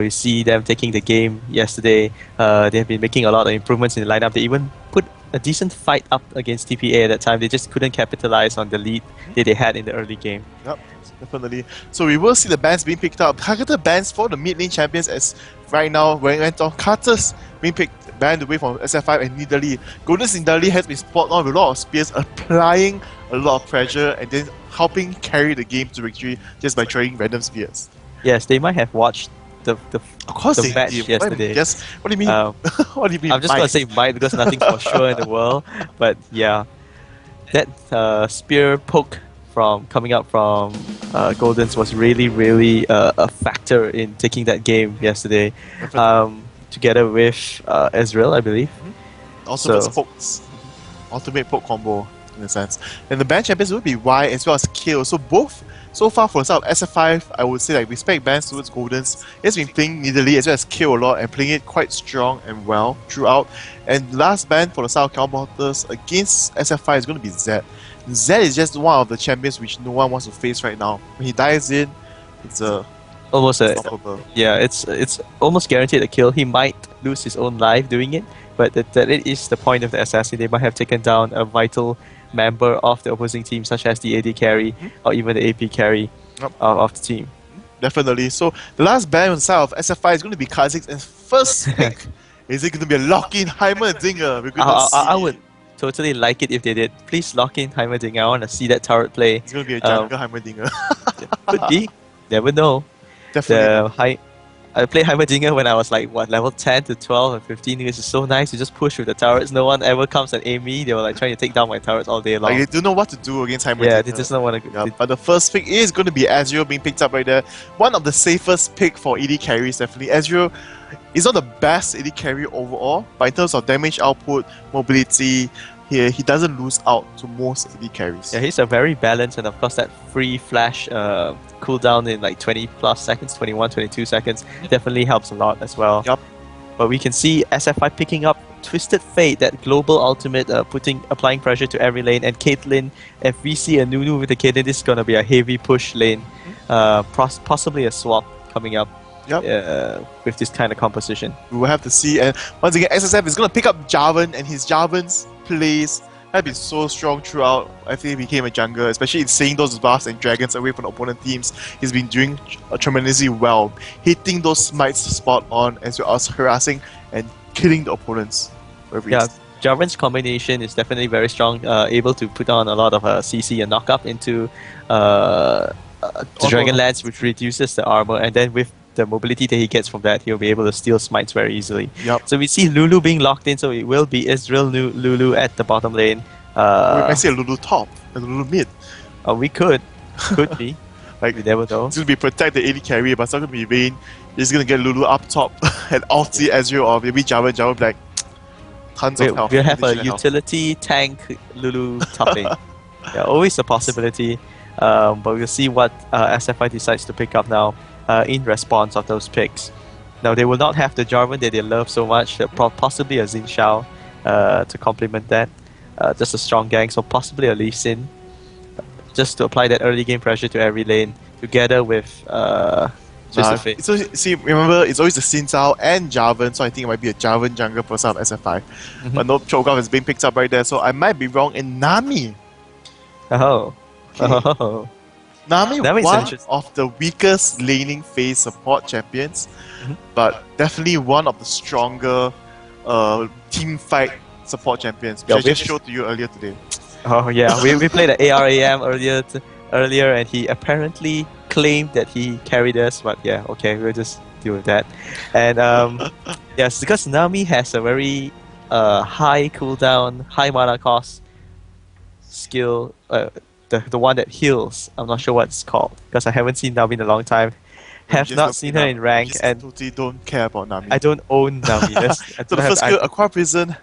We see them taking the game yesterday. They have been making a lot of improvements in the lineup. They even put a decent fight up against TPA at that time. They just couldn't capitalize on the lead that they had in the early game. Yep, definitely. So we will see the bans being picked up. Targeted bans for the mid lane champions as right now when it went on Carter's being banned away from SF5 and Nidalee. Golden's Nidalee has been spot on with a lot of spears, applying a lot of pressure and then helping carry the game to victory just by throwing random spears. Yes, they might have watched the match yesterday. Yes. What do you mean? What do you mean? I'm just gonna say might because nothing's for sure in the world. But yeah, that spear poke coming up from Golden's was really a factor in taking that game yesterday. Together with Ezreal, I believe. Ultimate poke combo in a sense. And the band champions would be Y as well as Kill. So both. So far for some SF5, I would say like respect bans towards Goldens. He's been playing Nidalee as well as Kill a lot and playing it quite strong and well throughout. And last ban for the South Calboters against SF5 is going to be Zed. Zed is just one of the champions which no one wants to face right now. When he dives in, it's almost it's almost guaranteed a kill. He might lose his own life doing it, but that it is the point of the assassin. They might have taken down a vital member of the opposing team, such as the AD carry or even the AP carry of the team. Definitely. So the last ban on the side of SF5 is going to be Kha'Zix, and first pick is it going to be a lock-in Heimerdinger? We're going to see. I would totally like it if they did. Please lock in Heimerdinger. I want to see that turret play. It's going to be a jungle Heimerdinger. Could be. Never know. Definitely. I played Heimerdinger when I was like level 10 to 12 and 15. It's so nice to just push with the turrets. No one ever comes and aim me. They were like trying to take down my turrets all day long. They don't know what to do against Heimerdinger. Yeah, they just don't want to. Yeah, but the first pick is going to be Ezreal being picked up right there. One of the safest pick for AD carries, definitely. Ezreal is not the best AD carry overall, but in terms of damage output, mobility, he doesn't lose out to most AD carries. Yeah, he's a very balanced, and of course that free flash cooldown in like 20 plus seconds, 21, 22 seconds definitely helps a lot as well. Yep. But we can see SF5 picking up Twisted Fate, that global ultimate, applying pressure to every lane, and Caitlyn. If we see a Nunu with the Caitlyn, this is gonna be a heavy push lane, possibly a swap coming up. Yep. With this kind of composition. We will have to see. And once again, SSF is going to pick up Jarvan, and his Jarvan's plays have been so strong throughout. I think he became a jungler, especially in seeing those buffs and dragons away from the opponent teams. He's been doing tremendously well, hitting those smites spot on as well as harassing and killing the opponents. Yeah, Jarvan's combination is definitely very strong, able to put on a lot of CC and knock up into the Dragonlance, which reduces the armor, and then with the mobility that he gets from that, he'll be able to steal smites very easily. Yep. So we see Lulu being locked in, so it will be Ezreal Lulu at the bottom lane. We might see a Lulu top and a Lulu mid. We could be. Like, we never know. It's going to be protect the AD carry, but it's not going to be Vayne. He's going to get Lulu up top and ulti Ezreal or maybe Jarvan. Jarvan like tons of health. We'll have a utility tank Lulu top lane. Yeah, always a possibility. But we'll see what SF5 decides to pick up now. In response of those picks. Now they will not have the Jarvan that they love so much, possibly a Xin Shao to complement that. Just a strong gang, so possibly a Lee Sin, just to apply that early game pressure to every lane, together with see, remember, it's always the Xin Shao and Jarvan, so I think it might be a Jarvan jungle for some of SF5. But no, Cho'Gath is being picked up right there, so I might be wrong in Nami. Oh. Okay. Oh. Nami, one of the weakest laning phase support champions, but definitely one of the stronger team fight support champions, which I just showed to you earlier today. Oh yeah, we played the ARAM earlier, and he apparently claimed that he carried us, but yeah, okay, we'll just deal with that. And yes, because Nami has a very high cooldown, high mana cost skill. The one that heals. I'm not sure what it's called because I haven't seen Nami in a long time. Have not seen her in rank, and totally don't care about Nami. I don't own Nami. So the first skill, Acquire Prison,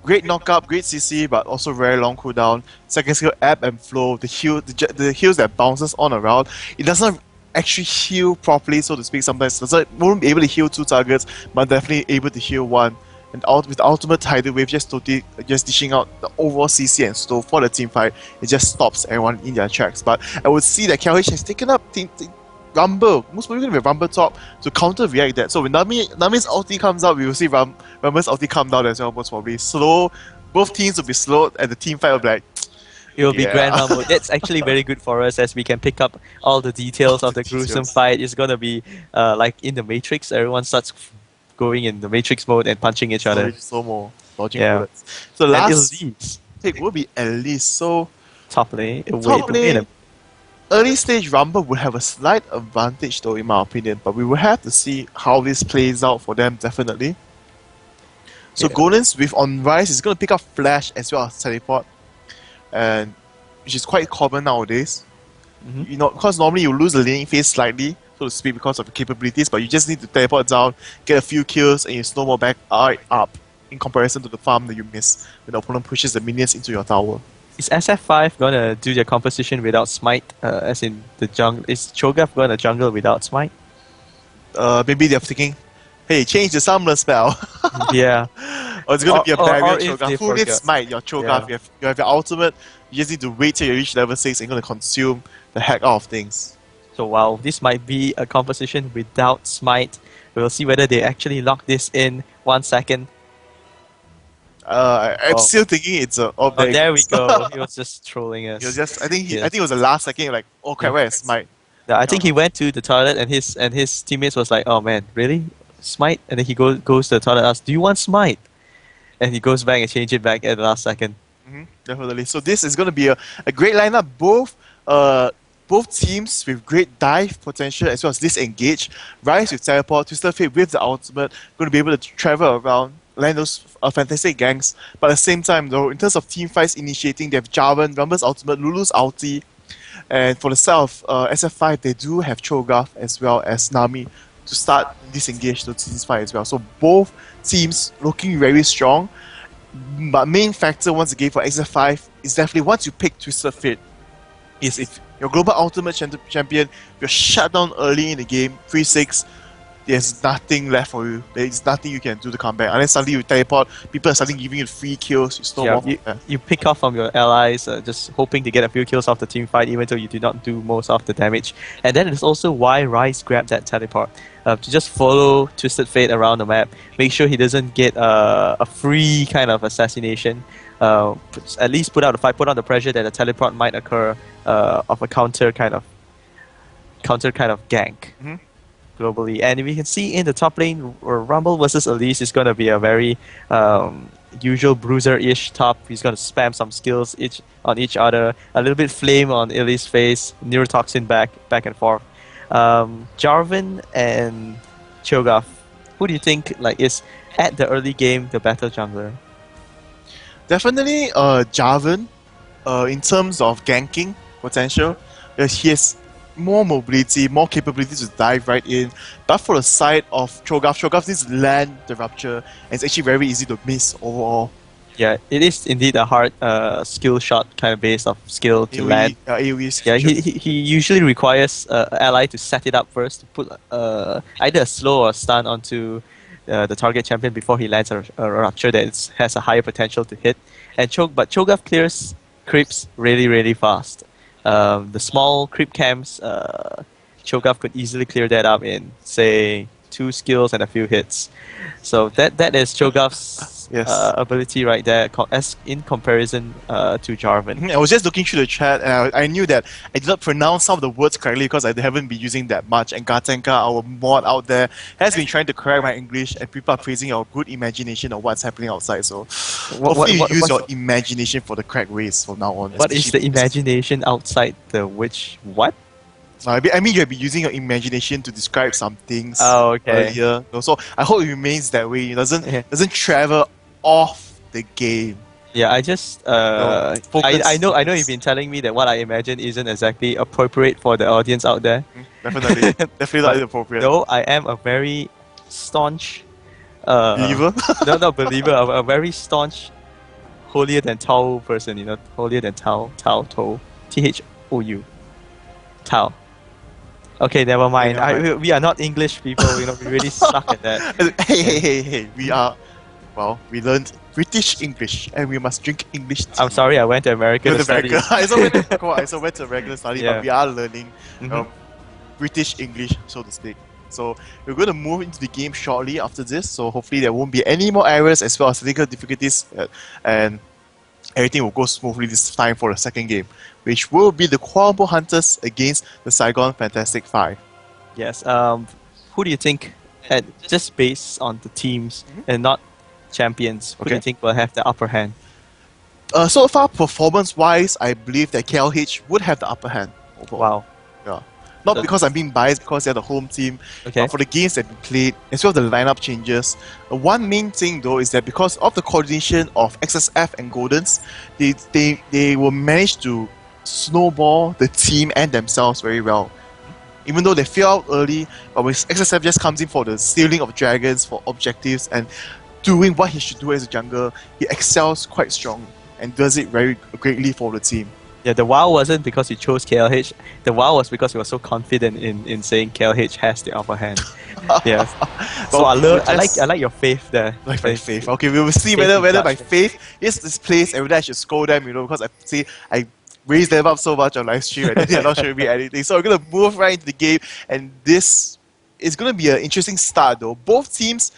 great knockup, great CC, but also very long cooldown. Second skill, Ebb and Flow, the heals that bounces on around. It doesn't actually heal properly, so to speak. Sometimes won't be able to heal 2 targets, but definitely able to heal 1. And with the ultimate tidal wave just dishing out the overall CC and slow for the team fight, it just stops everyone in their tracks. But I would see that KLH has taken up Rumble, most probably going to be Rumble top to counter react that. So when Nami's ulti comes out, we will see Rumble's ulti come down as well, most probably. Slow, both teams will be slowed, and the team fight will be like, It will be yeah. Grand Rumble. That's actually very good for us as we can pick up all the details of the gruesome fight. It's gonna be like in the Matrix. Everyone starts going in the Matrix mode and punching each other. So more dodging Yeah. bullets. So And last Elise, pick will be Elise. So top lane. top lane, early stage Rumble will have a slight advantage though, in my opinion, but we will have to see how this plays out for them, definitely. So Yeah. Golden's with on Rise is going to pick up Flash as well as Teleport, and which is quite common nowadays. Mhm. You know, because normally you lose the laning phase slightly, so to speak, because of the capabilities, but you just need to teleport down, get a few kills, and you snowball back up in comparison to the farm that you miss when the opponent pushes the minions into your tower. Is SF5 gonna do their composition without smite? As in the jungle, is Cho'Gath gonna jungle without smite? Maybe they're thinking, hey, change the summoner spell. Yeah. Or it's going to be a Or barrier if they Cho'Gath. Who needs forget. smite? Your Cho'Gath, Yeah. you have your ultimate, you just need to wait till you reach level 6 and you're going to consume the heck out of things. So while this might be a composition without smite, we'll see whether they actually lock this in 1 second. I'm still thinking it's a... Oh, there we go. He was just trolling us. It was just, I think Yes. it was the last second, like, oh crap, where's smite? Yeah, I think he went to the toilet and his teammates was like, "Oh man, really? Smite?" And then he goes to the toilet and asks, "Do you want smite?" And he goes back and changes it back at the last second. Definitely. So this is going to be a great lineup. Both teams with great dive potential as well as disengage. Rise with teleport, Twisted Fate with the ultimate, going to be able to travel around, land those fantastic ganks. But at the same time, though, in terms of team fights initiating, they have Jarvan, Rumble's ultimate, Lulu's ulti, and for the side of SF5, they do have Cho'Gath as well as Nami to start disengage the team's fight as well. So both teams looking very strong. But main factor once again for SF5 is definitely once you pick Twisted Fate, is if your global ultimate champion, you're shut down early in the game, 3-6, there's nothing left for you. There's nothing you can do to come back. Unless suddenly you teleport, people are starting giving you free kills, you snowball. You pick off from your allies, just hoping to get a few kills off the team fight, even though you do not do most of the damage. And that is also why Rise grabbed that teleport. To just follow Twisted Fate around the map, make sure he doesn't get a free kind of assassination. At least put out the fight, put on the pressure that a teleport might occur of a counter kind of gank. Globally, and we can see in the top lane, Rumble versus Elise is going to be a very usual bruiser-ish top. He's going to spam some skills on each other, a little bit flame on Elise's face, neurotoxin back and forth. Jarvan and Cho'Gath, who do you think is at the early game the better jungler? Definitely Jarvan, in terms of ganking potential, he has more mobility, more capability to dive right in. But for the side of Cho'Gath needs to land the rupture, and it's actually very easy to miss overall. Yeah, it is indeed a hard skill shot kind of base of skill to land. AoE Yeah, he usually requires ally to set it up first to put either a slow or a stun onto the target champion before he lands a rupture that has a higher potential to hit. And but Cho'Gath clears creeps really fast. The small creep camps, Cho'Gath could easily clear that up in, say, 2 skills and a few hits. So that is Cho'Gath's ability right there, as in comparison to Jarvan. I was just looking through the chat and I knew that I did not pronounce some of the words correctly because I haven't been using that much. And Gatenka, our mod out there, has been trying to correct my English, and people are praising our good imagination of what's happening outside. So hopefully you use your imagination for the correct ways from now on. What is the imagination outside the witch? What? I mean, you'll be using your imagination to describe some things okay. earlier. So I hope it remains that way. It doesn't travel off the game. Yeah, I just I know you've been telling me that what I imagine isn't exactly appropriate for the audience out there. Definitely not appropriate. No, I am a very staunch believer. No, not believer. A very staunch holier than thou person. Holier than thou, Thou, THOU, Tau. Okay, never mind. We are not English people. We really suck at that. Hey! We learned British English, and we must drink English tea. I'm sorry, I went to America to study. I also went to regular study, but we are learning British English, so to speak. So we're going to move into the game shortly after this, so hopefully there won't be any more errors as well as technical difficulties, and everything will go smoothly this time for the second game, which will be the Kuala Lumpur Hunters against the Saigon Fantastic Five. Yes. Who do you think, just based on the teams and not champions, who do you think will have the upper hand? So far, performance-wise, I believe that KLH would have the upper hand overall. Wow. Yeah. Not because I'm being biased, because they're the home team. But for the games that we played, as well as the lineup changes, one main thing though is that because of the coordination of XSF and Goldens, they will manage to snowball the team and themselves very well. Even though they fail out early, but when XSF just comes in for the stealing of dragons, for objectives, and doing what he should do as a jungler, he excels quite strong and does it very greatly for the team. Yeah, the wow wasn't because he chose KLH. The wow was because he was so confident in saying KLH has the upper hand. Yes. So I like your faith there. Like my faith. Okay, we will see whether my faith is displaced and whether I should scold them, because I raised them up so much on live stream and they're not showing me anything. So we're gonna move right into the game, and this is gonna be an interesting start though. Both teams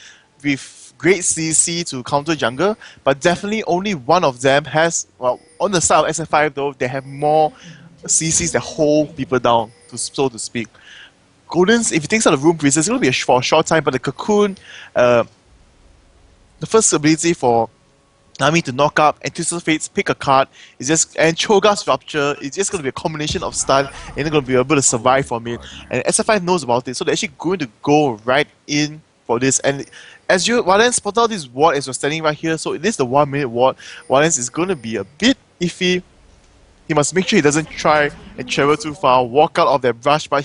with great CC to counter jungle, but definitely only one of them has, well, on the side of SF5 though, they have more CCs that hold people down, so to speak. Goldens, if he takes out the Rune Priest, it's going to be for a short time, but the Cocoon, the first ability for Nami to knock up, Anticipates, pick a card, and Cho'Gath's Rupture, it's just going to be a combination of stun, and they're going to be able to survive from it. And SF5 knows about it, so they're actually going to go right in for this. And as Valence spotted out this ward as you're standing right here, so it is the 1 minute ward. Valence is going to be a bit iffy. He must make sure he doesn't try and travel too far, walk out of that brush, but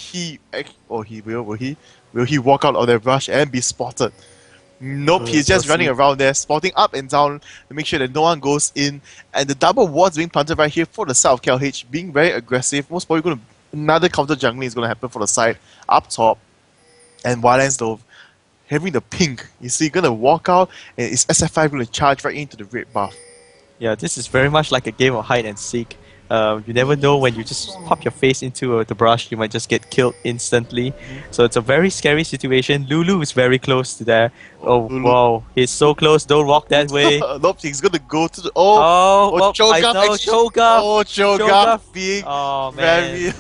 will he walk out of that brush and be spotted? Nope, he's just running around there, spotting up and down to make sure that no one goes in. And the double wards being planted right here for the side of KLH, being very aggressive. Most probably another counter jungling is going to happen for the side up top. And Valence though, having the pink, you see, gonna walk out, and is SF5 gonna charge right into the red buff. Yeah, this is very much like a game of hide and seek. You never know when you just pop your face into the brush, you might just get killed instantly. So it's a very scary situation. Lulu is very close to there. Oh, Lulu. Wow, he's so close, don't walk that way. Nope, he's gonna go to the... Cho'Gath! Cho'Gath being very...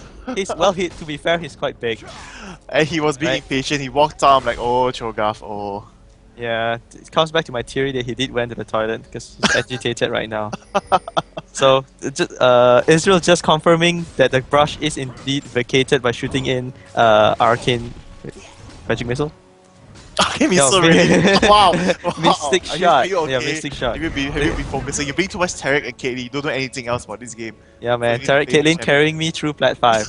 to be fair, he's quite big. And he was being impatient, he walked out, I'm like, oh, Cho'Gath, oh. Yeah, it comes back to my theory that he did went to the toilet because he's agitated right now. So, Israel just confirming that the brush is indeed vacated by shooting in Arcane Magic Missile. Arcane Missile, really? Wow! Mystic shot. Okay? Yeah, Mystic shot. Have you been focusing? You're being too much Tarek and Caitlyn, you don't know anything else about this game. Yeah, man, Tarek, Caitlyn carrying me through Plat 5.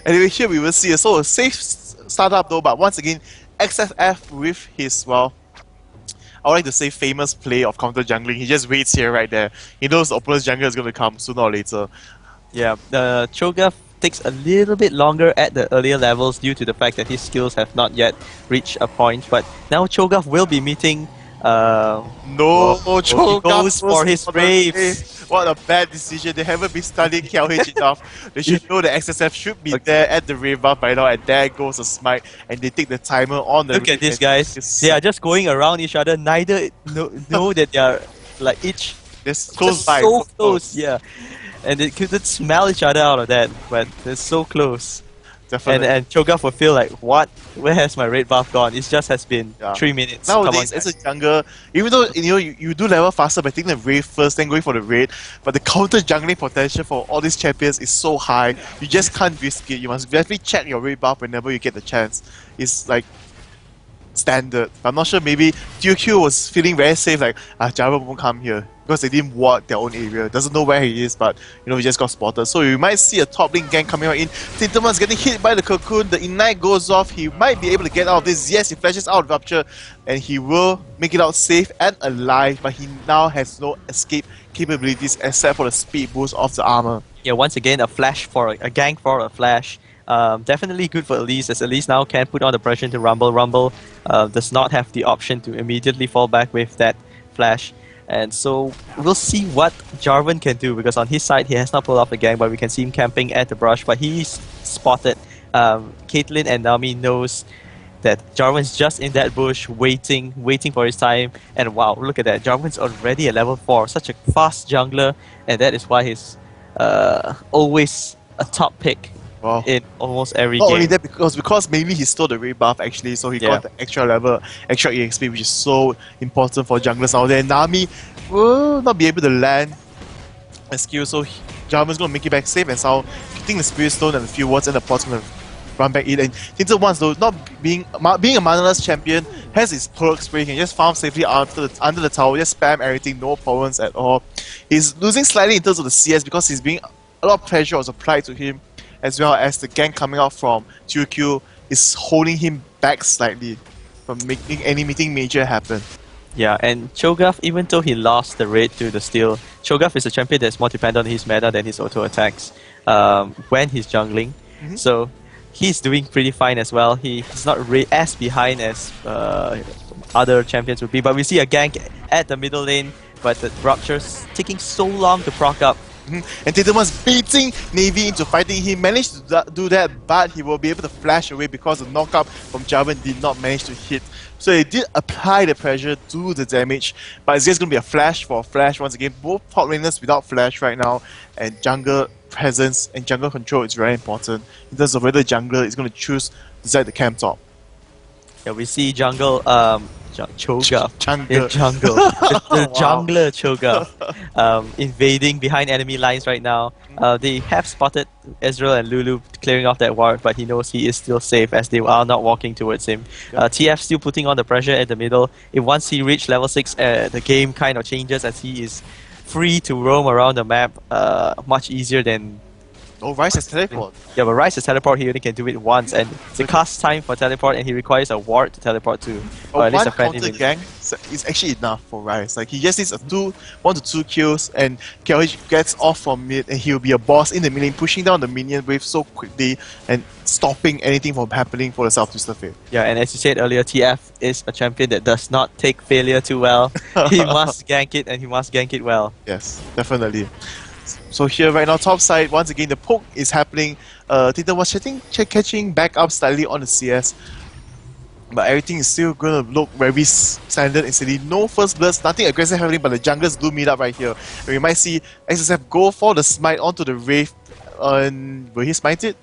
Anyway, here we will see a safe startup though, but once again, XFF with his, well, I would like to say famous play of counter jungling. He just waits here right there. He knows the opponent's jungler is going to come sooner or later. Yeah, the Cho'Gath takes a little bit longer at the earlier levels due to the fact that his skills have not yet reached a point, but now Cho'Gath will be meeting Cho'Gath goes for his Braves. What a bad decision. They haven't been studying KLH enough. They should know that XSF should be there at the Rave buff by now, and there goes a smite, and they take the timer on the... Look at these guys. They are just going around each other. Neither know that they are like each... They're close by. So close, yeah. And they couldn't smell each other out of that, but they're so close. Definitely. And Cho'Gath will feel like, what? Where has my red buff gone? It just has been 3 minutes. Nowadays, as a jungler, even though you do level faster by taking the raid first, then going for the raid, but the counter jungling potential for all these champions is so high, you just can't risk it. You must definitely check your raid buff whenever you get the chance. It's like standard. I'm not sure, maybe TQ was feeling very safe, like, Jarvan won't come here, because they didn't ward their own area. Doesn't know where he is, but he just got spotted. So you might see a top lane gang coming out in. Tinterman's getting hit by the Cocoon, the Ignite goes off, he might be able to get out of this. Yes, he flashes out of Rupture, and he will make it out safe and alive, but he now has no escape capabilities except for the speed boost of the armor. Yeah, once again, a flash for a gank for a flash. Definitely good for Elise, as Elise now can put on the pressure to Rumble. Rumble does not have the option to immediately fall back with that flash. And so we'll see what Jarvan can do, because on his side he has not pulled off the gang, but we can see him camping at the brush, but he's spotted Caitlyn and Nami knows that Jarvan's just in that bush, waiting for his time. And wow, look at that! Jarvan's already at level 4, such a fast jungler, and that is why he's always a top pick Wow. in almost every Not game. only that, because maybe he stole the Ray buff actually, so he Yeah. got the extra level, extra EXP, which is so important for junglers out there. Nami will not be able to land a skill, so Jarvan's gonna make it back safe and sound, hitting the Spirit Stone and a few wards, and the pot's gonna run back in. And Tinted once though, not being a manaless champion, has his perks where he can just farm safely under the tower, just spam everything, no problems at all. He's losing slightly in terms of the CS because he's being a lot of pressure was applied to him, as well as the gank coming out from QQ is holding him back slightly from making anything major happen. Yeah, and Cho'Gath, even though he lost the raid to the steal, Cho'Gath is a champion that's more dependent on his mana than his auto attacks when he's jungling. So he's doing pretty fine as well. He's not as behind as other champions would be, but we see a gank at the middle lane, but the Rupture's taking so long to proc up. And Tatum was baiting Navy into fighting. He managed to do that, but he will be able to flash away because the knockup from Jarvan did not manage to hit. So he did apply the pressure, do the damage, but it's just going to be a flash for a flash once again. Both top laners without flash right now, and jungle presence and jungle control is very important in terms of whether the jungler is going to choose to decide the camp top. Yeah, we see jungle Cho'Gath. Jungle. Jungle. The Wow. jungler Cho'Gath invading behind enemy lines right now. They have spotted Ezreal and Lulu clearing off that ward, but he knows he is still safe as they are not walking towards him. TF still putting on the pressure at the middle. If once he reached level 6, the game kind of changes as he is free to roam around the map much easier than... Oh, Rice has teleport. Yeah, but Rice's teleport, he only can do it once, and it's a cast time for teleport, and he requires a ward to teleport to, or at least One a friendly counter minion. gang is actually enough for Rice. Like, he just needs 1 to 2 kills, and KLH gets off from mid, and he'll be a boss in the mid lane, pushing down the minion wave so quickly and stopping anything from happening for the South Twister Fate. Yeah, and as you said earlier, TF is a champion that does not take failure too well. He must gank it, and he must gank it well. Yes, definitely. So here right now, top side, once again, the poke is happening. Tita was catching back up slightly on the CS. But everything is still going to look very standard and steady. No first bloods, nothing aggressive happening, but the junglers do meet up right here. And we might see XSF go for the smite onto the Wraith. Will he smite it?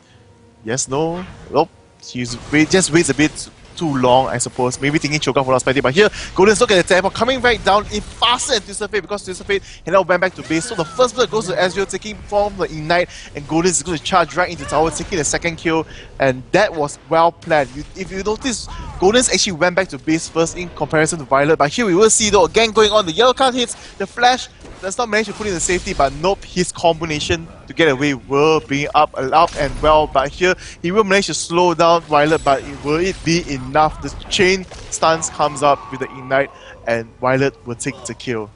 Yes, no? Nope. He just waits a bit too long, I suppose. Maybe thinking Cho'Gath will not spite it, but here, Golden's look at the teleport coming right down in faster than Twister Fate because Twister Fate had now went back to base. So the first blood goes to Ezreal, taking from the Ignite, and Golden is going to charge right into tower, taking the second kill, and that was well planned. If you notice, Golden's actually went back to base first in comparison to Violet, but here we will see though, again going on, the yellow card hits, the flash does not manage to put in the safety, but nope, his combination to get away will bring it up and well, but here he will manage to slow down Violet, but will it be enough? The chain stance comes up with the Ignite, and Violet will take the kill.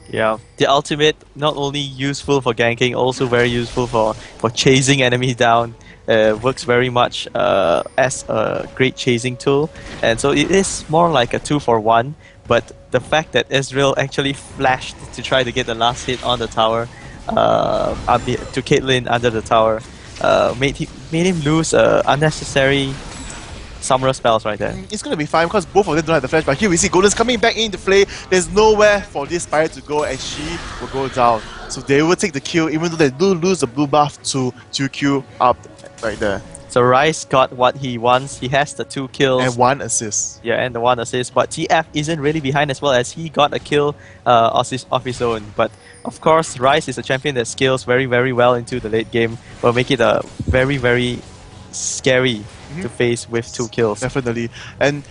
Yeah, the ultimate not only useful for ganking, also very useful for chasing enemies down. Works very much as a great chasing tool, and so it is more like a 2-for-1. But the fact that Ezreal actually flashed to try to get the last hit on the tower to Caitlyn under the tower made him lose unnecessary summoner spells right there. It's going to be fine because both of them don't have the flash, but here we see Golden's coming back into play. There's nowhere for this Pirate to go, and she will go down. So they will take the kill, even though they do lose the blue buff to 2Q up right there. So Rice got what he wants. He has the 2 kills. And 1 assist. Yeah, and the 1 assist. But TF isn't really behind as well, as he got a kill of his own. But of course, Rice is a champion that scales very, very well into the late game. Will make it a very, very scary to face with 2 kills. Definitely. And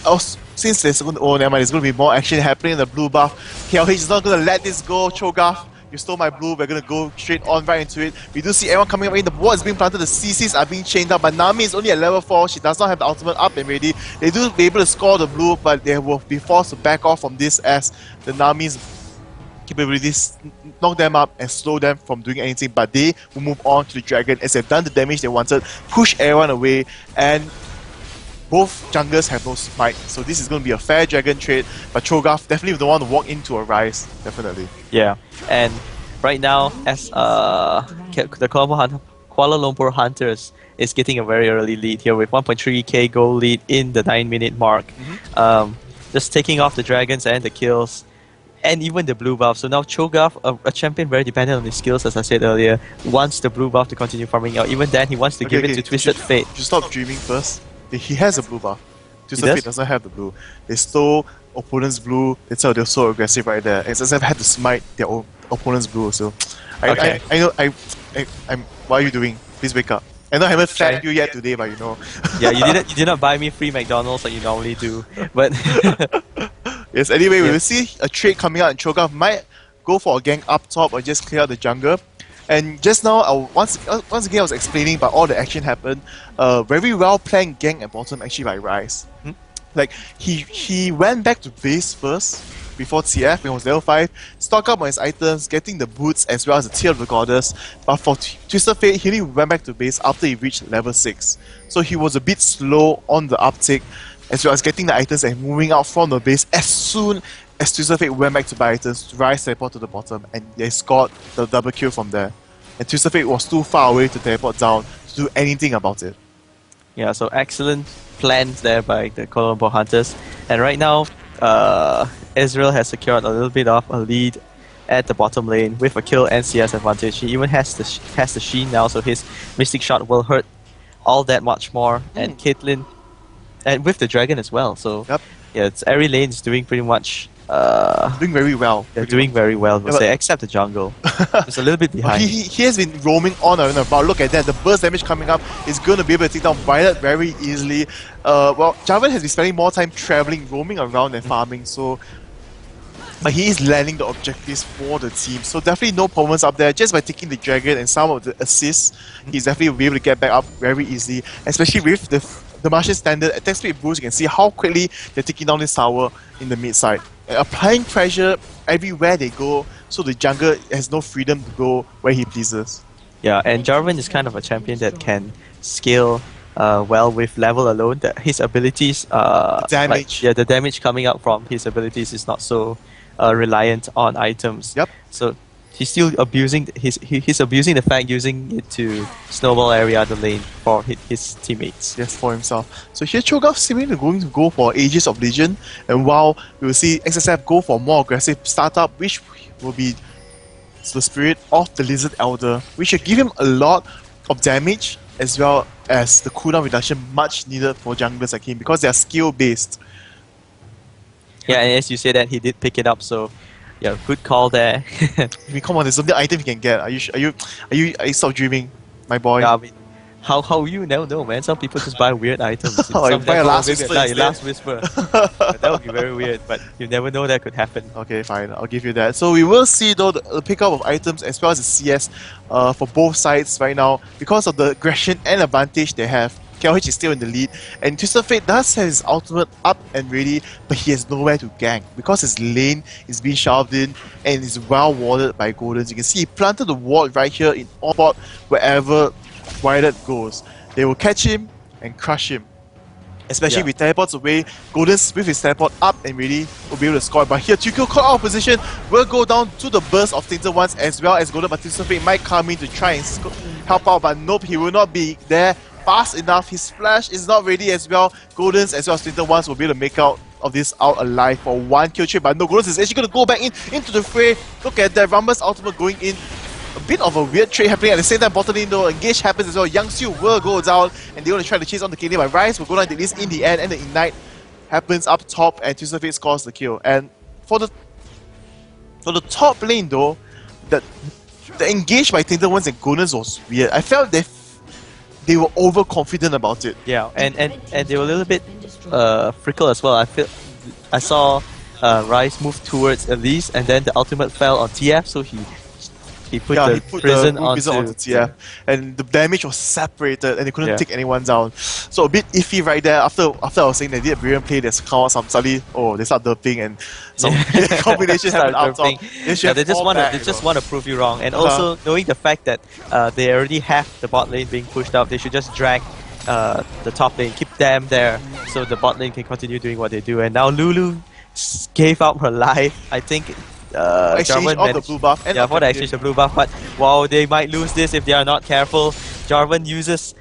also, since there's going to be more action happening in the blue buff, KLH is not going to let this go. Cho'Gath, you stole my blue, we're going to go straight on right into it. We do see everyone coming up in, the ward is being planted, the CCs are being chained up, but Nami is only at level 4, she does not have the ultimate up and ready. They do be able to score the blue, but they will be forced to back off from this as the Nami's capabilities knock them up and slow them from doing anything, but they will move on to the dragon as they've done the damage they wanted, push everyone away, and both junglers have no smite, so this is going to be a fair dragon trade, but Cho'Gath definitely don't want to walk into a Rise, definitely. Yeah, and right now, as the combo hunter Kuala Lumpur Hunters is getting a very early lead here with 1.3k goal lead in the 9-minute mark. Just taking off the dragons and the kills, and even the blue buff. So now Cho'Gath, a champion very dependent on his skills, as I said earlier, wants the blue buff to continue farming out. Even then, he wants to give it to Twisted Fate. You stop dreaming first. He has a blue buff. Twisted Fate doesn't have the blue. They stole opponent's blue. That's how they're so aggressive right there. SF had to smite their own opponent's blue. So, I know. What are you doing? Please wake up. I know I haven't flagged you yet today, but you know. Yeah, you did not buy me free McDonald's like you normally do. But yes. Anyway, we will see a trade coming out, and Cho'Gath might go for a gank up top or just clear out the jungle. And just now, once again, I was explaining about all the action happened. Very well planned gank at bottom actually by Rise. Like he went back to base first before TF when he was level 5, stock up on his items, getting the boots as well as the Tear of the Goddess. But for Twisted Fate, he only went back to base after he reached level 6. So he was a bit slow on the uptick as well as getting the items and moving out from the base as soon as Twisted Fate went back to buy items. Rise teleport to the bottom and they scored the double kill from there. And Twisted Fate was too far away to teleport down to do anything about it. Yeah, so excellent plans there by the Kuala Lumpur Hunters. And right now, Israel has secured a little bit of a lead at the bottom lane with a kill and CS advantage. He even has the Sheen now, so his Mystic Shot will hurt all that much more. And Caitlyn, and with the Dragon as well. So yeah, every lane is doing pretty much doing very well. They're doing very well, we'll say, except the jungle. It's a little bit behind. He has been roaming on and about. Look at that. The burst damage coming up is going to be able to take down Violet very easily. Well, Jarvan has been spending more time traveling, roaming around and farming, so... But he is landing the objectives for the team. So definitely no problems up there. Just by taking the Dragon and some of the assists, he's definitely will be able to get back up very easily. Especially with the Martian standard attack speed boost, you can see how quickly they're taking down this tower in the mid side. Applying pressure everywhere they go, so the jungle has no freedom to go where he pleases. Yeah, and Jarvan is kind of a champion that can scale well with level alone. That his abilities, damage. The damage coming out from his abilities is not so reliant on items. So he's still abusing he's abusing the fact, using it to snowball area the lane for his teammates. Yes, for himself. So here Cho'Gath seemingly going to go for Aegis of Legion, and while we will see XSF go for more aggressive startup, which will be the Spirit of the Lizard Elder, which should give him a lot of damage as well as the cooldown reduction much needed for junglers like him because they are skill based. Yeah, and as you say that, he did pick it up, so yeah, good call there. I mean, come on, there's something item you can get. Are you stop dreaming, my boy? Yeah, I mean, how you never know, man. Some people just buy weird items. You buy a Last Whisper. Last Whisper. That would be very weird, but you never know that could happen. Okay, fine, I'll give you that. So we will see though the pickup of items as well as the CS for both sides right now because of the aggression and advantage they have. KLH is still in the lead, and Twisted Fate does have his ultimate up and ready, but he has nowhere to gank because his lane is being shoved in and is well warded by Goldens. You can see he planted the ward right here in all spot wherever Violet goes. They will catch him and crush him. Especially if he teleports away, Goldens with his teleport up and ready will be able to score. But here, Tukyo caught out of position, will go down to the burst of Tainted Ones as well as Golden, but Twisted Fate might come in to try and help out, but nope, he will not be there fast enough. His flash is not ready as well. Goldens as well as Tainted Ones will be able to make out of this out alive for one kill trade, but no, Goldens is actually going to go back into the fray. Look at that, Rumba's ultimate going in. A bit of a weird trade happening at the same time. Bottom lane though, engage happens as well. Youngsu will go down and they're going to try to chase on the Caitlyn, but Rise will go down to this in the end, and the Ignite happens up top and Twisted Fate scores the kill. And for the top lane though, the engage by Tainted Ones and Goldens was weird. I felt they were overconfident about it. Yeah, and they were a little bit frickle as well. I saw Rise move towards Elise, and then the ultimate fell on TF, so he put the prison onto TF, and the damage was separated and they couldn't take anyone down. So a bit iffy right there. After I was saying they did a brilliant play, there's come out some suddenly they start derping and some combinations happen out top. They just want to prove you wrong, and also knowing the fact that they already have the bot lane being pushed out, they should just drag the top lane, keep them there so the bot lane can continue doing what they do. And now Lulu gave up her life, I think. Exchange of the blue buff. For the exchange of blue buff, but wow, they might lose this if they are not careful. Jarvan uses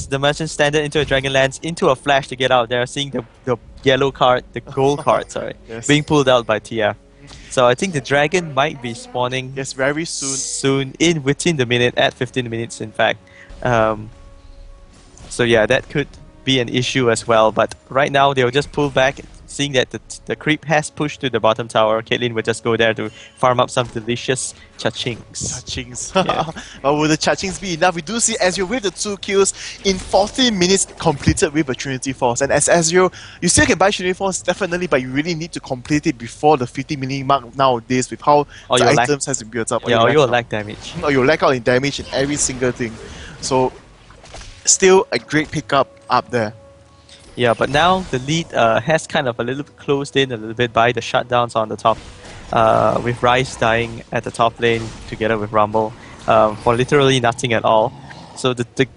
the merchant standard into a Dragonlance into a flash to get out there, seeing the yellow card, the gold card, sorry, Yes. being pulled out by TF. So I think the dragon might be spawning Yes, very soon. within the minute, at 15 minutes in fact. So yeah, that could be an issue as well. But right now they'll just pull back, seeing that the creep has pushed to the bottom tower. Caitlyn will just go there to farm up some delicious cha-chings. Cha-chings. Yeah. But will the cha-chings be enough? We do see Ezreal with the 2 kills in 14 minutes completed with a Trinity Force. And as Ezreal, you still can buy Trinity Force definitely, but you really need to complete it before the 50-minute mark nowadays with how the items has been built up. Yeah, or you'll lack damage. Or you'll lack out in damage in every single thing. So still a great pickup up there. Yeah, but now the lead has kind of a little bit closed in a little bit by the shutdowns on the top, with Ryze dying at the top lane together with Rumble for literally nothing at all. So the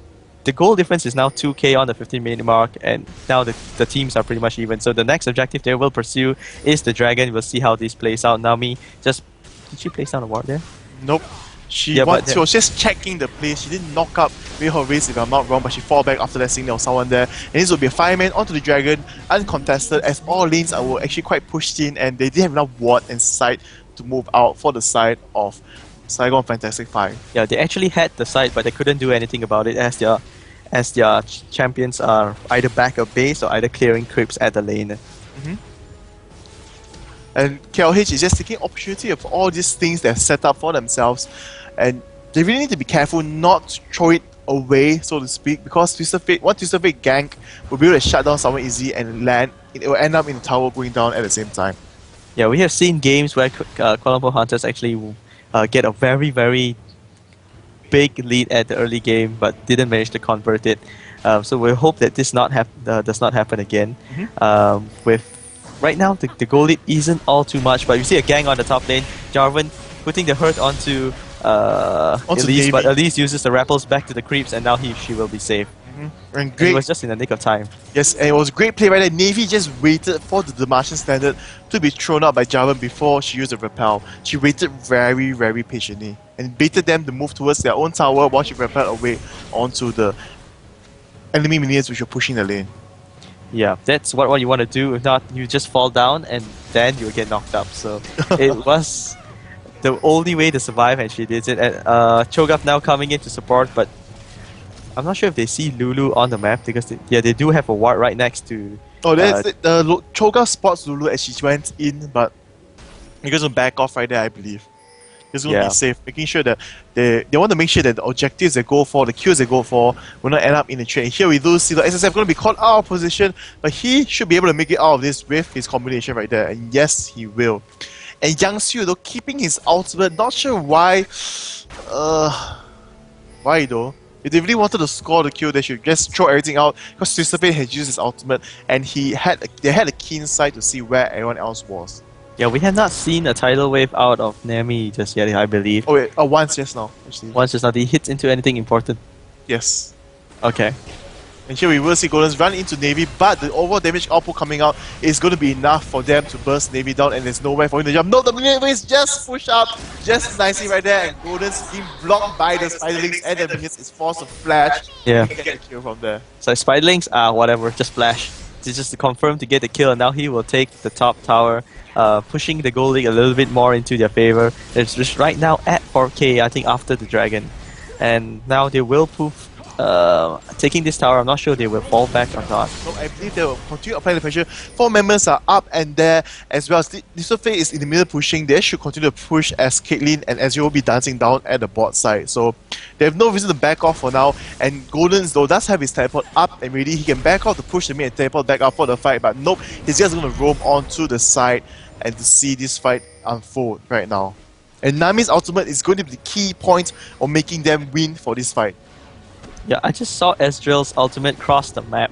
goal difference is now 2k on the 15-minute mark, and now the teams are pretty much even. So the next objective they will pursue is the dragon. We'll see how this plays out. Nami did she place down a ward there? Nope. She was just checking the place. She didn't knock up with her wrist if I'm not wrong, but she fell back after that, seeing there was someone there. And this will be a 5-man onto the dragon, uncontested, as all lanes were actually quite pushed in, and they didn't have enough ward and sight to move out for the side of Saigon Fantastic 5. Yeah, they actually had the side, but they couldn't do anything about it as their champions are either back at base or either clearing creeps at the lane. And KLH is just taking opportunity of all these things they've set up for themselves, and they really need to be careful not to throw it away, so to speak, because one Twisted Fate gank will be able to shut down someone easy and it will end up in the tower going down at the same time. Yeah, we have seen games where Kuala Lumpur Hunters actually get a very, very big lead at the early game, but didn't manage to convert it. So we hope that this does not happen again. With right now, the goal lead isn't all too much, but you see a gang on the top lane. Jarvan putting the hurt onto Elise, but Elise uses the rappels back to the creeps, and now she will be safe. And it was just in the nick of time. Yes, and it was a great play right there. Navy just waited for the Martian standard to be thrown out by Jarvan before she used the repel. She waited very, very patiently and baited them to move towards their own tower while she repelled away onto the enemy minions which were pushing the lane. Yeah, that's what you want to do. If not, you just fall down and then you'll get knocked up. So it was the only way to survive, and she did it. And Cho'Gath now coming in to support, but I'm not sure if they see Lulu on the map because they do have a ward right next to. Oh, that's it. Cho'Gath spots Lulu as she went in, but they're going to back off right there, I believe. It's going to be safe, making sure that they want to make sure that the objectives they go for, the kills they go for, will not end up in a trade. Here we do see the SSF going to be caught out of position, but he should be able to make it out of this with his combination right there, and yes, he will. And Yang Xiu, though, keeping his ultimate, not sure why. Why though? If they really wanted to score the kill, they should just throw everything out, because Twisted Fate had used his ultimate, and they had a keen sight to see where everyone else was. Yeah, we have not seen a tidal wave out of Nami just yet, I believe. Oh wait, once just now, actually. Once just now, he hits into anything important. Yes. Okay. And here we will see Goldens run into Navy, but the overall damage output coming out is going to be enough for them to burst Navy down, and there's nowhere for him to jump. No, the minions just push up just nicely right there, and Goldens being blocked by the Spiderlings, and the minions is forced to flash. Yeah. And get a kill from there. So Spiderlings, whatever, just flash. It's just to confirm to get the kill, and now he will take the top tower, pushing the gold league a little bit more into their favor. It's just right now at 4k, I think, after the dragon. And now they will poof. Taking this tower, I'm not sure they will fall back or not. So I believe they will continue applying the pressure. 4 members are up and there as well. Twisted Fate is in the middle pushing. They should continue to push as Caitlyn and Ezreal will be dancing down at the bot side. So they have no reason to back off for now. And Goldens, though, does have his teleport up and ready. He can back off to push the mid and teleport back up for the fight. But nope, he's just going to roam onto the side and to see this fight unfold right now. And Nami's ultimate is going to be the key point of making them win for this fight. Yeah, I just saw Ezreal's ultimate cross the map,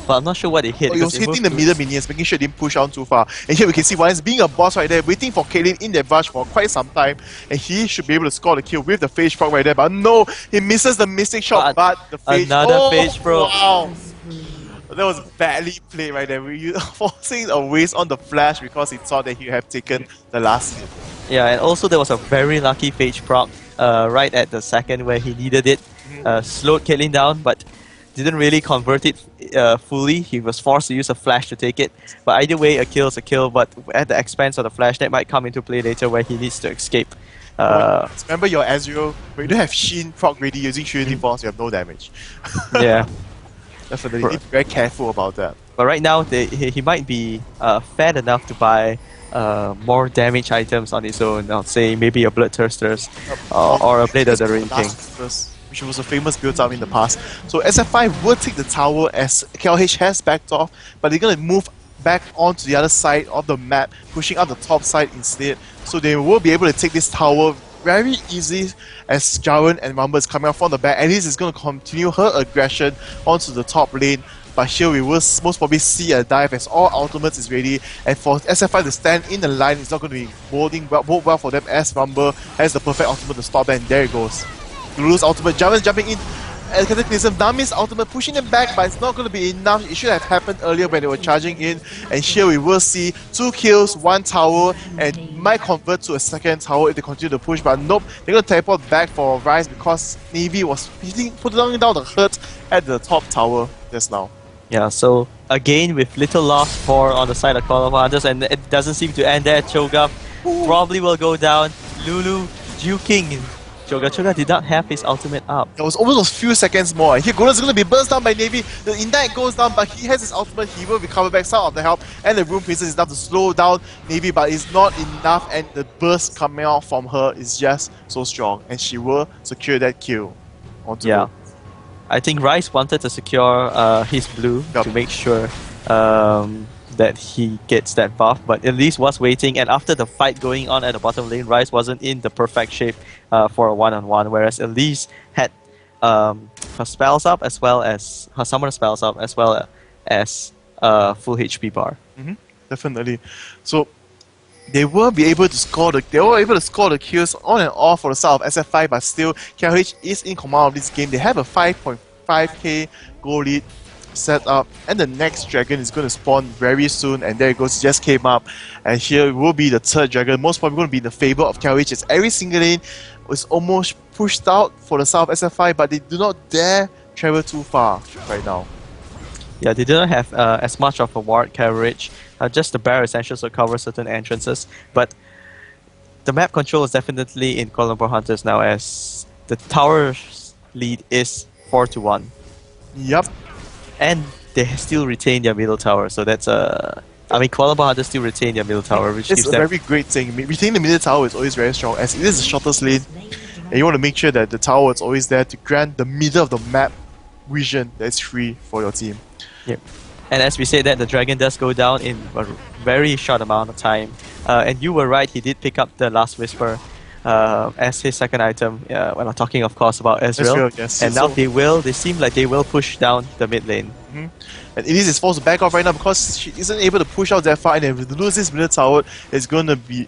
but I'm not sure what it hit. He was hitting the middle minions, making sure it didn't push on too far. And here we can see Wyans being a boss right there, waiting for Caitlyn in that rush for quite some time. And he should be able to score the kill with the Phage Proc right there. But no, he misses the Mystic Shot, but the Phage... Another Phage Proc. Wow! That was badly played right there. We were forcing a waste on the flash because he thought that he would have taken the last hit. Yeah, and also there was a very lucky Phage Proc right at the second where he needed it. slowed Caitlyn down, but didn't really convert it fully. He was forced to use a flash to take it. But either way, a kill is a kill, but at the expense of the flash, that might come into play later where he needs to escape. Remember your Ezreal, when you don't have Shin proc ready using Trinity Force, you have no damage. Yeah. Definitely, need to be very careful about that. But right now, he might be fat enough to buy more damage items on his own. I'll say maybe a Bloodthirsters or a Blade of the Rain King. Which was a famous build up in the past. So SF5 will take the tower as KLH has backed off, but they're going to move back onto the other side of the map, pushing up the top side instead. So they will be able to take this tower very easy as Jaren and Rumble is coming out from the back. Alice is going to continue her aggression onto the top lane. But here we will most probably see a dive as all ultimates is ready, and for SF5 to stand in the line is not going to be bode well for them as Rumble has the perfect ultimate to stop them, and there it goes. Lulu's ultimate, Jaren jumping in, and Cataclysm, Nami's ultimate pushing them back, but it's not going to be enough. It should have happened earlier when they were charging in, and here we will see 2 kills, 1 tower, and might convert to a second tower if they continue to push, but nope, they're going to teleport back for Rise because Navy was putting down the hurt at the top tower just now. Yeah, so again with little loss for on the side of Call of Hunters, and it doesn't seem to end there. Cho'Gath probably will go down. Lulu juking. Cho'Gath did not have his ultimate up. It was almost a few seconds more, and here Golden's going to be burst down by Navy. The Ignite goes down, but he has his ultimate. He will recover back some of the help, and the Rune Princess is enough to slow down Navy, but it's not enough, and the burst coming out from her is just so strong, and she will secure that kill. Yeah. I think Rice wanted to secure his blue to make sure that he gets that buff, but at least was waiting, and after the fight going on at the bottom lane, Rice wasn't in the perfect shape for a one-on-one, whereas Elise had her spells up as well as her summoner spells up as well as full HP bar. Definitely. So they will be able to score the kills on and off for the side of SF5, but still KLH is in command of this game. They have a 5.5k goal lead set up, and the next dragon is going to spawn very soon, and there it goes, it just came up, and here will be the third dragon, most probably going to be in the favor of KLH as every single lane was almost pushed out for the side of SF5, but they do not dare travel too far right now. Yeah, they didn't have as much of a ward coverage, just the bare essentials to cover certain entrances, but the map control is definitely in Kuala Lumpur Hunters now as the tower lead is 4-1. Yep. And they still retain their middle tower, so that's I mean, Kuala Lumpur Hunters still retain their middle tower, which it's gives a them... very great thing. Retaining the middle tower is always very strong, as it is the shortest lane, and you want to make sure that the tower is always there to grant the middle of the map vision that's free for your team. Yep. And as we say that, the dragon does go down in a very short amount of time. And you were right, he did pick up the Last Whisper as his second item, when I'm talking of course about Ezreal. Yes. And now they seem like they will push down the mid lane. And Elise is forced to back off right now because she isn't able to push out that far, and if they lose this middle tower, it's going to be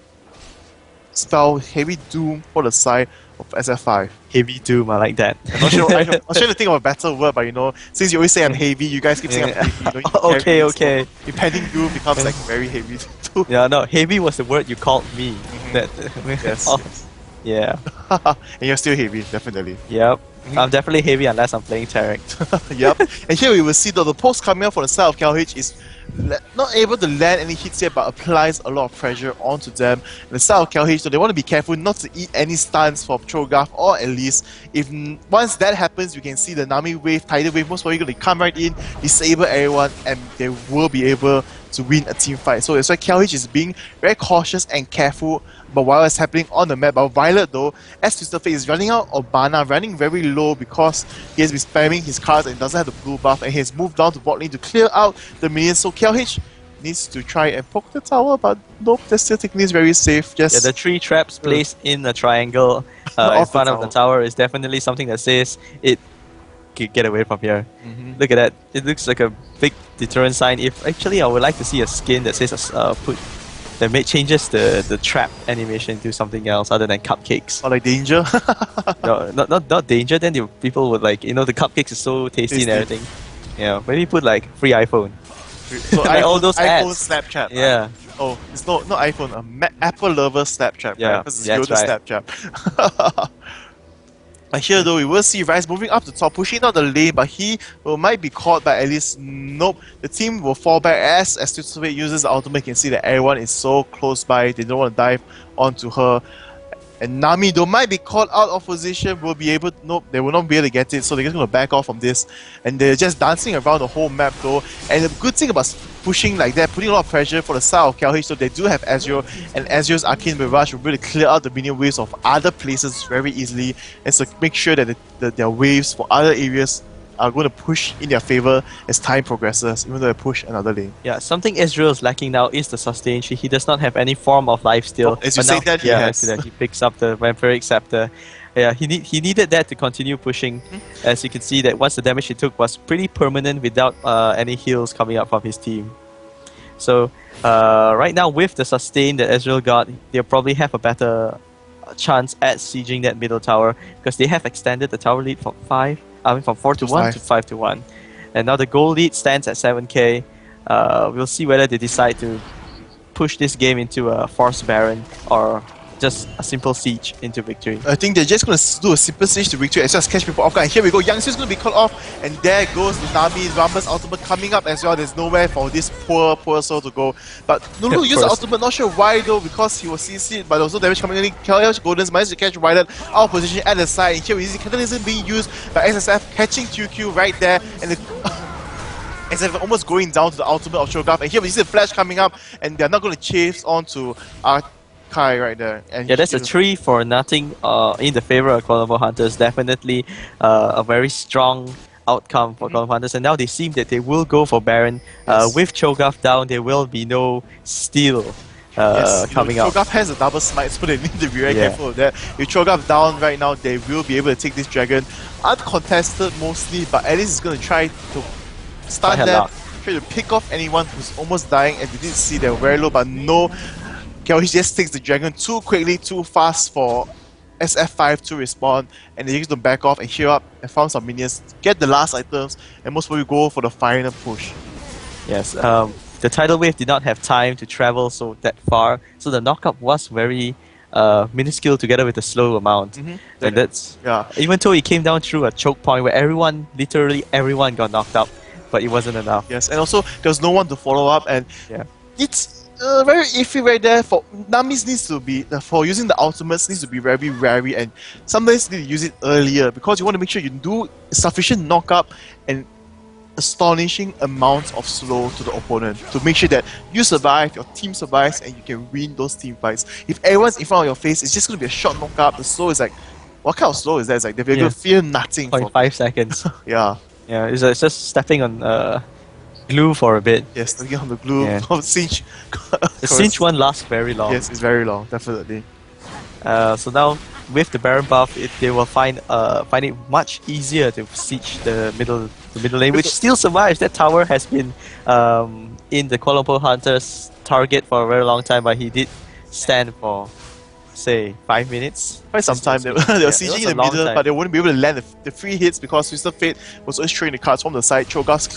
spell heavy doom for the side of SF5. Heavy doom, I like that. I'm not sure, I'm trying to think of a better word, but you know, since you always say I'm heavy, you guys keep saying I'm heavy. You know, okay. So impending doom becomes like very heavy too. Yeah, no, heavy was the word you called me. Yes. Yeah. And you're still heavy, definitely. Yep. I'm definitely heavy unless I'm playing Tarek. Yep. And here we will see that the post coming out for the side of KLH is not able to land any hits yet, but applies a lot of pressure onto them. And the side of KLH, so they want to be careful not to eat any stuns from Cho'Gath or Elise. If once that happens, you can see the Nami wave, Tidal wave, most probably going to come right in, disable everyone, and they will be able to win a team fight. So that's why KLH is being very cautious and careful about what is happening on the map. But Violet though, as Twisted Fate is running out of mana, running very low because he has been spamming his cards and doesn't have the blue buff, and he has moved down to bot lane to clear out the minions. So KLH needs to try and poke the tower, but nope, they're still taking this very safe. Just the 3 traps placed in a triangle in front of the tower is definitely something that says it can get away from here. Look at that, it looks like a big deterrent sign. If actually I would like to see a skin that says that changes the trap animation to something else other than cupcakes. Or like danger. No, not danger, then people would like, you know, the cupcakes is so tasty and everything. Yeah, maybe put like free iPhone. So like all those iPhone ads. Snapchat. Yeah. Oh, it's not iPhone, Apple lover Snapchat. Yeah, because it's that's Yoda right. Snapchat. But here though, we will see Rice moving up the top, pushing down the lane, but he might be caught, but at least nope. The team will fall back as Tutsube uses the ultimate. You can see that everyone is so close by, they don't want to dive onto her. And Nami, though, might be caught out of position, will be able to, nope, they will not be able to get it, so they're just going to back off from this. And they're just dancing around the whole map though. And the good thing about pushing like that, putting a lot of pressure for the side of KLH, so they do have Ezreal, and Ezreal's Arcane Barrage will really clear out the minion waves of other places very easily, and so make sure that their waves for other areas are going to push in their favor as time progresses, even though they push another lane. Yeah, something Israel is lacking now is the sustain. He does not have any form of life still. As you but say now, that, he yeah, has. he picks up the Vampiric Scepter. Yeah, he needed that to continue pushing. As you can see, that once the damage he took was pretty permanent without any heals coming up from his team. So right now with the sustain that Ezreal got, they'll probably have a better chance at sieging that middle tower because they have extended the tower lead from 4 to 1 to 5 to 1. And now the goal lead stands at 7k. We'll see whether they decide to push this game into a forced Baron or just a simple siege into victory. I think they're just going to do a simple siege to victory as well as catch people off guard. And here we go, Youngster's going to be cut off, and there goes Nami, Ramba's ultimate coming up as well. There's nowhere for this poor soul to go. But Nunu used the ultimate, not sure why though, because he was CC'd, but also damage coming in. KLH Golden's managed to catch Violet out of position at the side. And here we see Catalysm being used by SSF, catching QQ right there, and SF almost going down to the ultimate of Cho'Gath. And here we see the flash coming up, and they're not going to chase on to Kai right there. And yeah, that's a 3 for nothing in the favor of Colombo Hunters. Definitely a very strong outcome for Colombo Hunters. And now they seem that they will go for Baron. Yes. With Cho'Gath down, there will be no steal coming up. Cho'Gath has a double smite, so they need to be very careful of that. With Cho'Gath down right now, they will be able to take this dragon. Uncontested mostly, but at least it's going to try to stun them, try to pick off anyone who's almost dying. And we did see they're very low, but no. KLH just takes the dragon too quickly, too fast for SF5 to respawn, and they use to back off and heal up and farm some minions, get the last items, and most probably go for the final push. Yes, the tidal wave did not have time to travel so that far, so the knockup was very minuscule together with the slow amount. And that's even though it came down through a choke point where literally everyone got knocked up, but it wasn't enough. Yes, and also there was no one to follow up, and it's very iffy right there. For Nami's needs to be, for using the ultimates needs to be very wary, and sometimes need to use it earlier because you want to make sure you do sufficient knockup and astonishing amounts of slow to the opponent to make sure that you survive, your team survives, and you can win those team fights. If everyone's in front of your face, it's just going to be a short knockup. The slow is like, what kind of slow is that? It's like they're going to feel nothing. 0.5 seconds. Yeah, it's just stepping on glue for a bit. Yes, stepping on the glue. Cinch. The cinch one lasts very long. Yes, it's very long, definitely. So now with the Baron buff, they will find it much easier to siege the middle lane, which still survives. That tower has been in the Kuala Lumpur Hunters' target for a very long time, but he did stand for, say, 5 minutes. Quite some time. They were sieging in the middle, but they wouldn't be able to land the free hits because Twisted Fate was always throwing the cards from the side. Cho'Gath's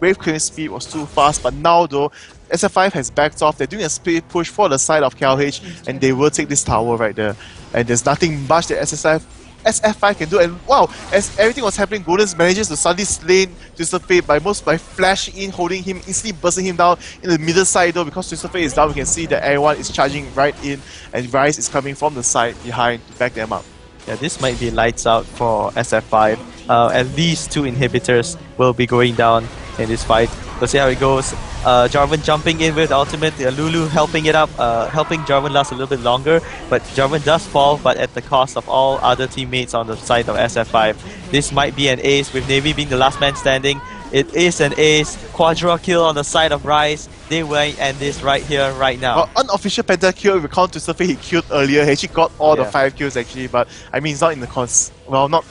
wave clearing speed was too fast, but now though, SF5 has backed off. They're doing a speed push for the side of KLH, and they will take this tower right there. And there's nothing much that SF5 can do. And wow, as everything was happening, Golden manages to suddenly slay Twisted Fate by flashing in, holding him, instantly bursting him down in the middle side though. Because Twisted Fate is down, we can see that everyone is charging right in, and Rise is coming from the side behind to back them up. Yeah, this might be lights out for SF5. At least 2 inhibitors will be going down in this fight. We'll see how it goes. Jarvan jumping in with ultimate, Lulu helping it up, helping Jarvan last a little bit longer, but Jarvan does fall, but at the cost of all other teammates on the side of SF5. This might be an ace, with Navy being the last man standing. It is an ace. Quadra kill on the side of Rise. They will end this right here, right now. Unofficial pentakill, if we count Twisted Fate, he killed earlier. He actually got all the 5 kills actually, but I mean, it's not in the not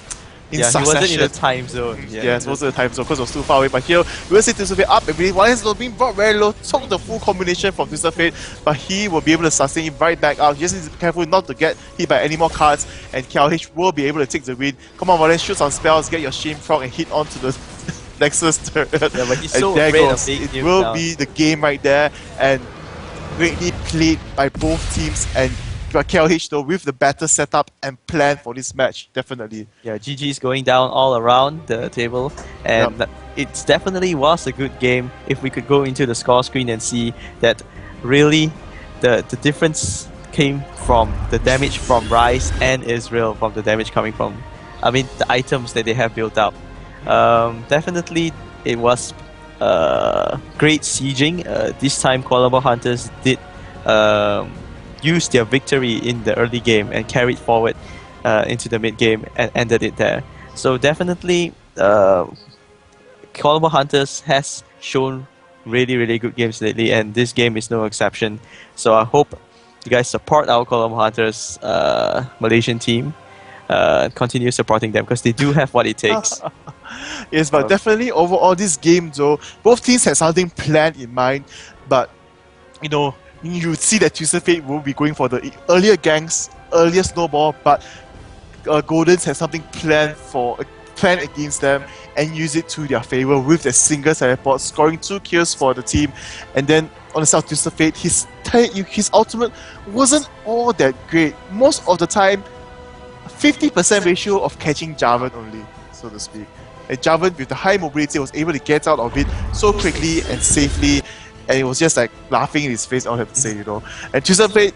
in succession. He wasn't in the time zone. Yes, most of the time zone because it was too far away. But here, we'll see Twisted Fate up. One is being brought very low, took the full combination from Twisted Fate, but he will be able to sustain it right back out. He just needs to be careful not to get hit by any more cards, and KLH will be able to take the win. Come on, Valen, shoot some spells, get your Shamefrog, and hit onto the Nexus turret. Yeah, but he's so there afraid goes. of being It will be the game right there, and greatly played by both teams. And KLH though with the better setup and plan for this match, definitely. Yeah, GG's going down all around the table, and it definitely was a good game. If we could go into the score screen and see that really the difference came from the damage from Rise and Israel, from the damage coming from, I mean, the items that they have built up. Definitely it was great sieging. This time Kuala Lumpur Hunters did use their victory in the early game and carried forward into the mid game and ended it there. So definitely Kuala Lumpur Hunters has shown really good games lately, and this game is no exception. So I hope you guys support our Kuala Lumpur Hunters Malaysian team. Continue supporting them because they do have what it takes. Yes, but definitely overall this game though, both teams had something planned in mind, but you know, you see that Twisted Fate will be going for the earlier ganks, earlier snowball, but Goldens had something planned against them and use it to their favor with the single teleport, scoring 2 kills for the team. And then on the side of Twisted Fate, his ultimate wasn't all that great. Most of the time, 50% ratio of catching Jarvan only, so to speak. And Jarvan with the high mobility was able to get out of it so quickly and safely, and it was just like laughing in his face, I have to say, you know. And Twisted Fate